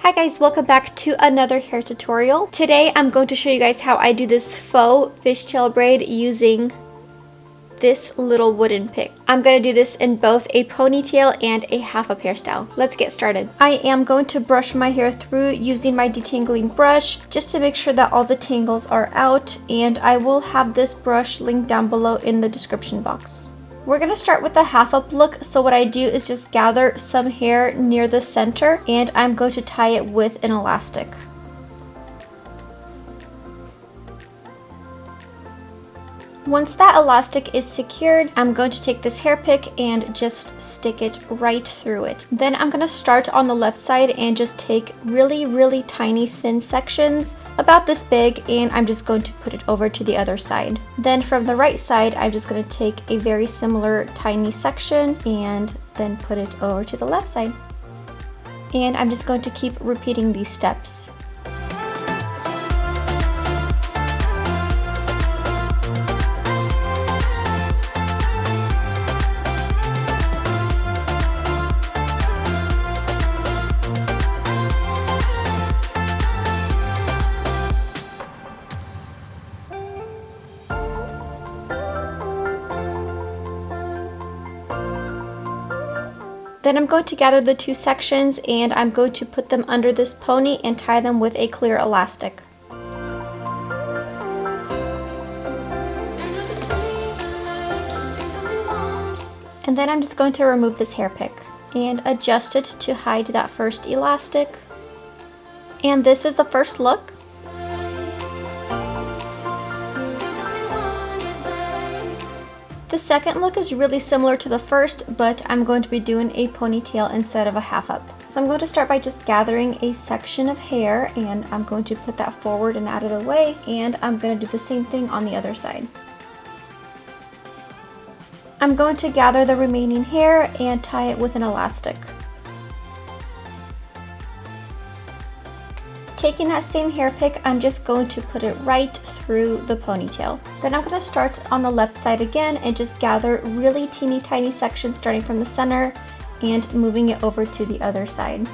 Hi guys, welcome back to another hair tutorial. Today I'm going to show you guys how I do this faux fishtail braid using this little wooden pick. I'm going to do this in both a ponytail and a half up hairstyle. Let's get started. I am going to brush my hair through using my detangling brush just to make sure that all the tangles are out, and I will have this brush linked down below in the description box. We're going to start with the half up look, so what I do is just gather some hair near the center and I'm going to tie it with an elastic. Once that elastic is secured, I'm going to take this hair pick and just stick it right through it. Then I'm going to start on the left side and just take really tiny thin sections about this big, and I'm just going to put it over to the other side. Then from the right side, I'm just going to take a very similar tiny section and then put it over to the left side. And I'm just going to keep repeating these steps. Then I'm going to gather the two sections and I'm going to put them under this pony and tie them with a clear elastic. And then I'm just going to remove this hair pick and adjust it to hide that first elastic. And this is the first look. The second look is really similar to the first, but I'm going to be doing a ponytail instead of a half up. So I'm going to start by just gathering a section of hair and I'm going to put that forward and out of the way, and I'm going to do the same thing on the other side. I'm going to gather the remaining hair and tie it with an elastic. Taking that same hair pick, I'm just going to put it right through the ponytail. Then I'm going to start on the left side again and just gather really teeny tiny sections starting from the center and moving it over to the other side.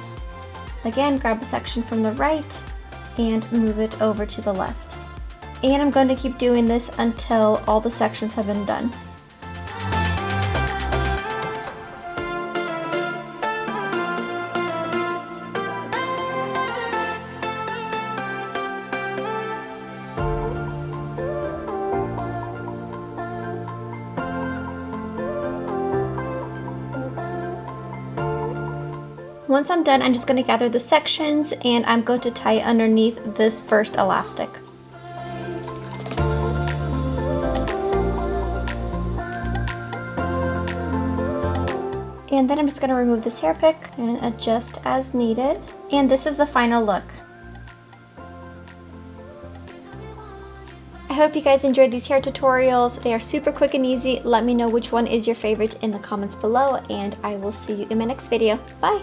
Again, grab a section from the right and move it over to the left. And I'm going to keep doing this until all the sections have been done. Once I'm done, I'm just going to gather the sections and I'm going to tie it underneath this first elastic. And then I'm just going to remove this hair pick and adjust as needed. And this is the final look. I hope you guys enjoyed these hair tutorials. They are super quick and easy. Let me know which one is your favorite in the comments below, and I will see you in my next video. Bye!